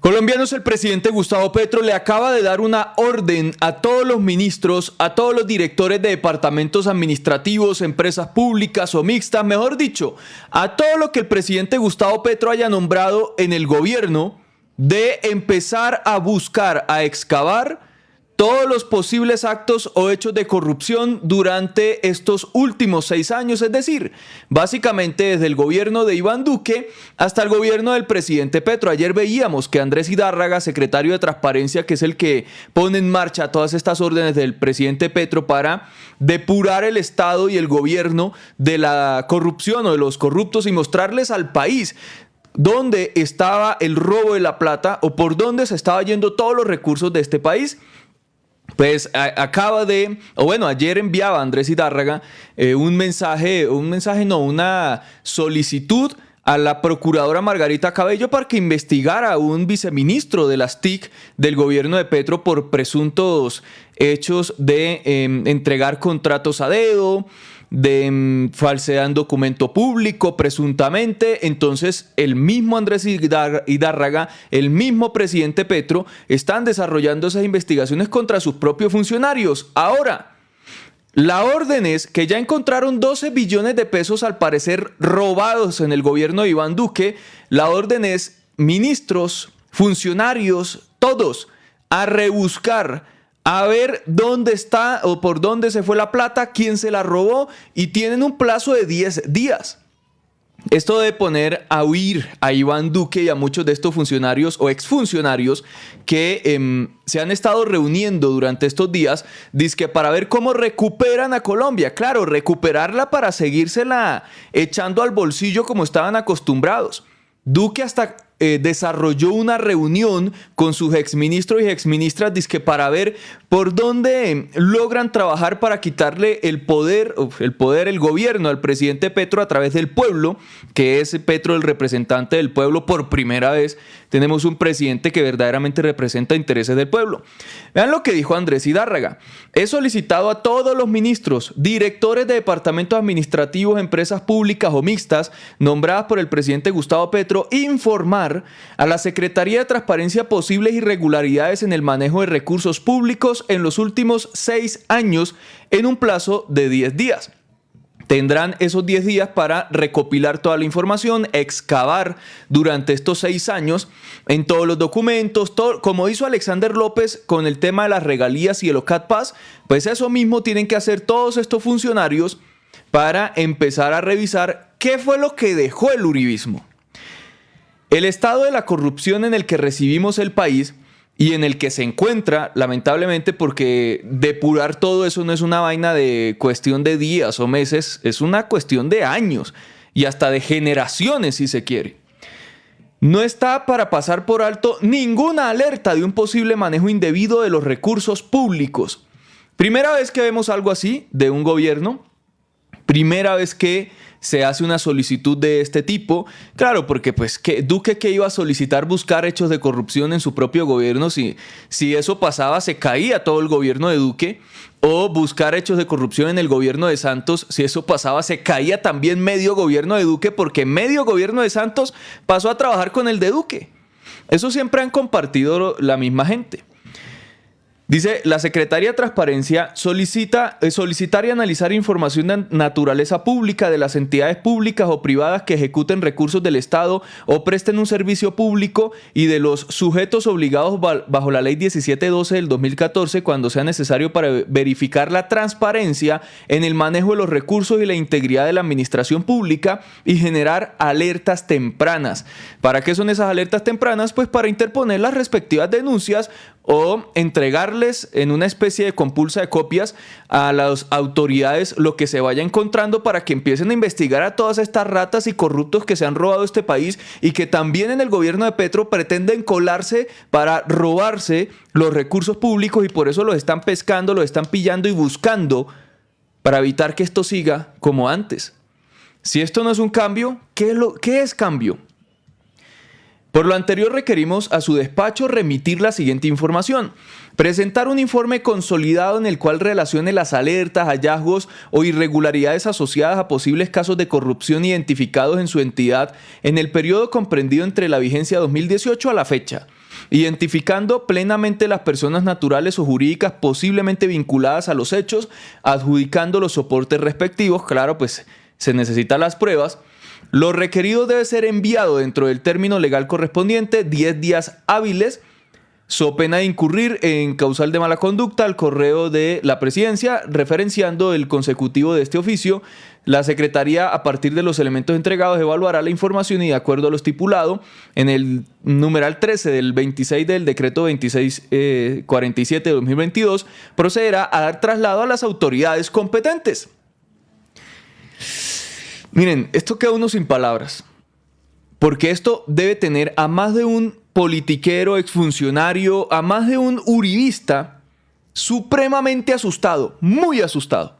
Colombianos, el presidente Gustavo Petro le acaba de dar una orden a todos los ministros, a todos los directores de departamentos administrativos, empresas públicas o mixtas, mejor dicho, a todo lo que el presidente Gustavo Petro haya nombrado en el gobierno, de empezar a buscar, a excavar todos los posibles actos o hechos de corrupción durante estos últimos 6 años, es decir, básicamente desde el gobierno de Iván Duque hasta el gobierno del presidente Petro. Ayer veíamos que Andrés Hidárraga, secretario de Transparencia, que es el que pone en marcha todas estas órdenes del presidente Petro para depurar el Estado y el gobierno de la corrupción o de los corruptos y mostrarles al país dónde estaba el robo de la plata o por dónde se estaba yendo todos los recursos de este país. Pues ayer enviaba Andrés Hidárraga una solicitud a la procuradora Margarita Cabello para que investigara a un viceministro de las TIC del gobierno de Petro por presuntos hechos de entregar contratos a dedo, de falsedad en documento público, presuntamente. Entonces, el mismo Andrés Hidárraga, el mismo presidente Petro, están desarrollando esas investigaciones contra sus propios funcionarios. Ahora, la orden es que ya encontraron 12 billones de pesos, al parecer, robados en el gobierno de Iván Duque. La orden es ministros, funcionarios, todos, a rebuscar, a ver dónde está o por dónde se fue la plata, quién se la robó, y tienen un plazo de 10 días. Esto debe poner a huir a Iván Duque y a muchos de estos funcionarios o exfuncionarios que se han estado reuniendo durante estos días, dizque para ver cómo recuperan a Colombia. Claro, recuperarla para seguírsela echando al bolsillo como estaban acostumbrados. Duque hasta desarrolló una reunión con sus exministros y exministras dizque para ver por dónde logran trabajar para quitarle el gobierno al presidente Petro a través del pueblo, que es Petro el representante del pueblo. Por primera vez tenemos un presidente que verdaderamente representa intereses del pueblo. Vean lo que dijo Andrés Hidárraga: he solicitado a todos los ministros, directores de departamentos administrativos, empresas públicas o mixtas nombradas por el presidente Gustavo Petro, informar a la Secretaría de Transparencia posibles irregularidades en el manejo de recursos públicos en los últimos 6 años en un plazo de 10 días. Tendrán esos 10 días para recopilar toda la información, excavar durante estos 6 años en todos los documentos, como hizo Alexander López con el tema de las regalías y el OCAT Paz. Pues eso mismo tienen que hacer todos estos funcionarios para empezar a revisar qué fue lo que dejó el uribismo. El estado de la corrupción en el que recibimos el país y en el que se encuentra, lamentablemente, porque depurar todo eso no es una vaina de cuestión de días o meses, es una cuestión de años y hasta de generaciones, si se quiere. No está para pasar por alto ninguna alerta de un posible manejo indebido de los recursos públicos. Primera vez que vemos algo así de un gobierno, primera vez que se hace una solicitud de este tipo. Claro, porque pues Duque, que iba a solicitar buscar hechos de corrupción en su propio gobierno, si eso pasaba se caía todo el gobierno de Duque, o buscar hechos de corrupción en el gobierno de Santos, si eso pasaba se caía también medio gobierno de Duque, porque medio gobierno de Santos pasó a trabajar con el de Duque. Eso siempre han compartido la misma gente. Dice, la Secretaría de Transparencia solicitar y analizar información de naturaleza pública de las entidades públicas o privadas que ejecuten recursos del Estado o presten un servicio público y de los sujetos obligados bajo la Ley 1712 del 2014 cuando sea necesario para verificar la transparencia en el manejo de los recursos y la integridad de la administración pública y generar alertas tempranas. ¿Para qué son esas alertas tempranas? Pues para interponer las respectivas denuncias o entregarles en una especie de compulsa de copias a las autoridades lo que se vaya encontrando para que empiecen a investigar a todas estas ratas y corruptos que se han robado este país y que también en el gobierno de Petro pretenden colarse para robarse los recursos públicos, y por eso los están pescando, los están pillando y buscando para evitar que esto siga como antes. Si esto no es un cambio, ¿qué es cambio? Por lo anterior, requerimos a su despacho remitir la siguiente información: presentar un informe consolidado en el cual relacione las alertas, hallazgos o irregularidades asociadas a posibles casos de corrupción identificados en su entidad en el periodo comprendido entre la vigencia 2018 a la fecha. identificando plenamente las personas naturales o jurídicas posiblemente vinculadas a los hechos, adjudicando los soportes respectivos, claro, pues se necesitan las pruebas. Lo requerido debe ser enviado dentro del término legal correspondiente, 10 días hábiles, so pena de incurrir en causal de mala conducta al correo de la presidencia, referenciando el consecutivo de este oficio. La Secretaría, a partir de los elementos entregados, evaluará la información y, de acuerdo a lo estipulado en el numeral 13 del 26 del decreto 2647 de 2022, procederá a dar traslado a las autoridades competentes. Miren, esto queda uno sin palabras, porque esto debe tener a más de un politiquero, exfuncionario, a más de un uribista supremamente asustado, muy asustado.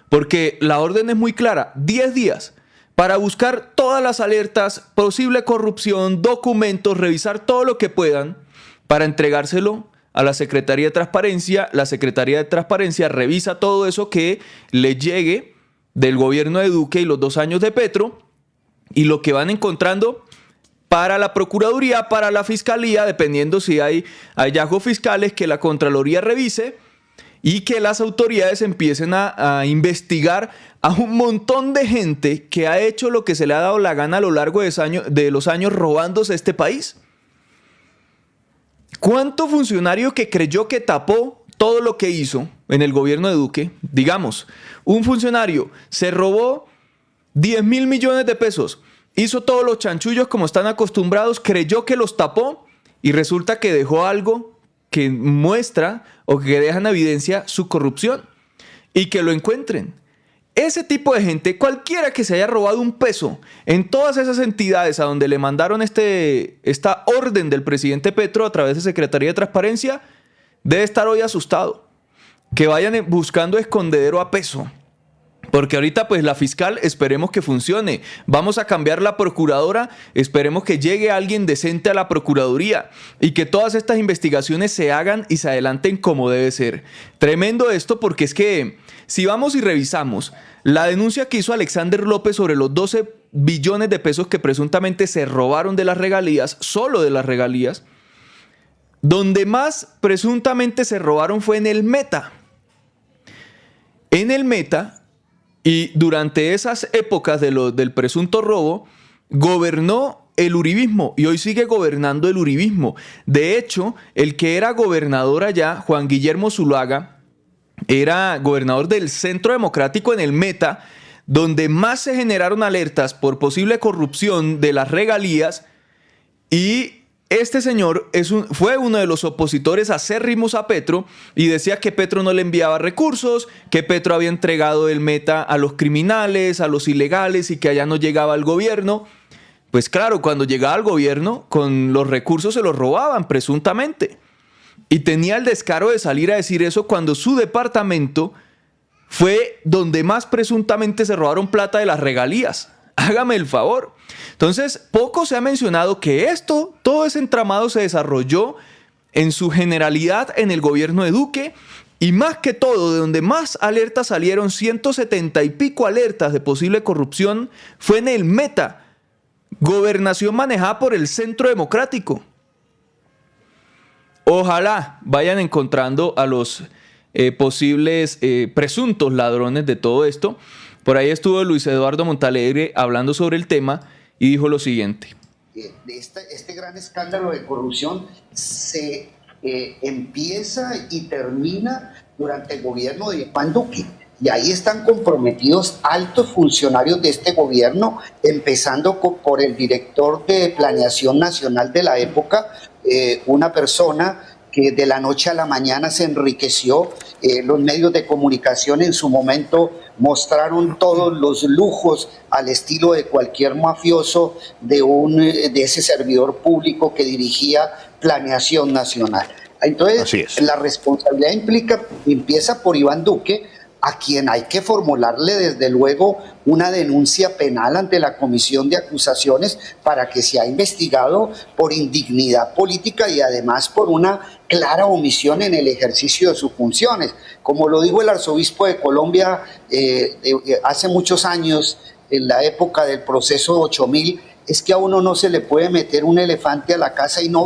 Porque la orden es muy clara, 10 días para buscar todas las alertas, posible corrupción, documentos, revisar todo lo que puedan para entregárselo a la Secretaría de Transparencia. La Secretaría de Transparencia revisa todo eso que le llegue del gobierno de Duque y los 2 años de Petro, y lo que van encontrando para la Procuraduría, para la Fiscalía, dependiendo si hay hallazgos fiscales, que la Contraloría revise y que las autoridades empiecen a investigar a un montón de gente que ha hecho lo que se le ha dado la gana a lo largo de los años robándose este país. ¿Cuánto funcionario que creyó que tapó todo lo que hizo en el gobierno de Duque? Digamos, un funcionario se robó 10.000 millones de pesos, hizo todos los chanchullos como están acostumbrados, creyó que los tapó y resulta que dejó algo que muestra o que deja en evidencia su corrupción, y que lo encuentren. Ese tipo de gente, cualquiera que se haya robado un peso en todas esas entidades a donde le mandaron esta orden del presidente Petro a través de Secretaría de Transparencia, debe estar hoy asustado. Que vayan buscando escondedero a peso. Porque ahorita pues la fiscal esperemos que funcione. Vamos a cambiar la procuradora, esperemos que llegue alguien decente a la procuraduría y que todas estas investigaciones se hagan y se adelanten como debe ser. Tremendo esto, porque es que si vamos y revisamos la denuncia que hizo Alexander López sobre los 12 billones de pesos que presuntamente se robaron de las regalías, solo de las regalías, donde más presuntamente se robaron fue en el Meta. En el Meta. Y durante esas épocas del presunto robo, gobernó el uribismo y hoy sigue gobernando el uribismo. De hecho, el que era gobernador allá, Juan Guillermo Zuluaga, era gobernador del Centro Democrático en el Meta, donde más se generaron alertas por posible corrupción de las regalías, y este señor fue uno de los opositores acérrimos a Petro y decía que Petro no le enviaba recursos, que Petro había entregado el Meta a los criminales, a los ilegales, y que allá no llegaba al gobierno. Pues claro, cuando llegaba al gobierno, con los recursos se los robaban presuntamente. Y tenía el descaro de salir a decir eso cuando su departamento fue donde más presuntamente se robaron plata de las regalías. Hágame el favor. Entonces, poco se ha mencionado que todo ese entramado se desarrolló en su generalidad en el gobierno de Duque, y más que todo, de donde más alertas salieron, 170 y pico alertas de posible corrupción, fue en el Meta, gobernación manejada por el Centro Democrático. Ojalá vayan encontrando a los posibles presuntos ladrones de todo esto. Por ahí estuvo Luis Eduardo Montalegre hablando sobre el tema y dijo lo siguiente. Este gran escándalo de corrupción se empieza y termina durante el gobierno de Iván Duque. Y ahí están comprometidos altos funcionarios de este gobierno, empezando por el director de Planeación Nacional de la época, una persona que de la noche a la mañana se enriqueció. Los medios de comunicación en su momento mostraron todos los lujos al estilo de cualquier mafioso de ese servidor público que dirigía Planeación Nacional. Entonces, la responsabilidad empieza por Iván Duque, a quien hay que formularle desde luego una denuncia penal ante la Comisión de Acusaciones para que sea investigado por indignidad política y además por una clara omisión en el ejercicio de sus funciones. Como lo dijo el arzobispo de Colombia hace muchos años, en la época del proceso 8000, es que a uno no se le puede meter un elefante a la casa y no